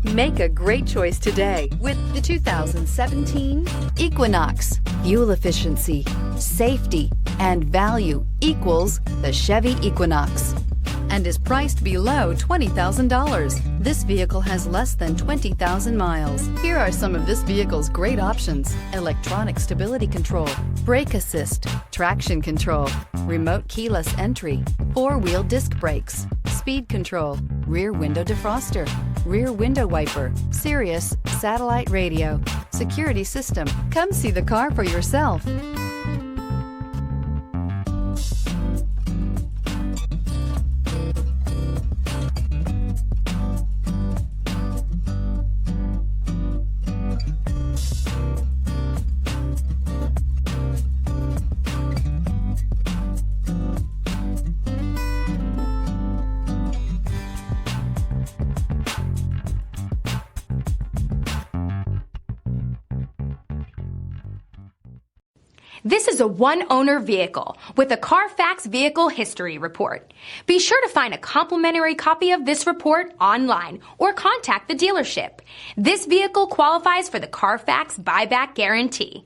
Make a great choice today with the 2017 Equinox. Fuel efficiency, safety, and value equals the Chevy Equinox and is priced below $20,000. This vehicle has less than 20,000 miles. Here are some of this vehicle's great options: electronic stability control, brake assist, traction control, remote keyless entry, four-wheel disc brakes, speed control, rear window defroster, rear window wiper, Sirius satellite radio, security system. Come see the car for yourself. This is a one-owner vehicle with a Carfax Vehicle History Report. Be sure to find a complimentary copy of this report online or contact the dealership. This vehicle qualifies for the Carfax Buyback Guarantee.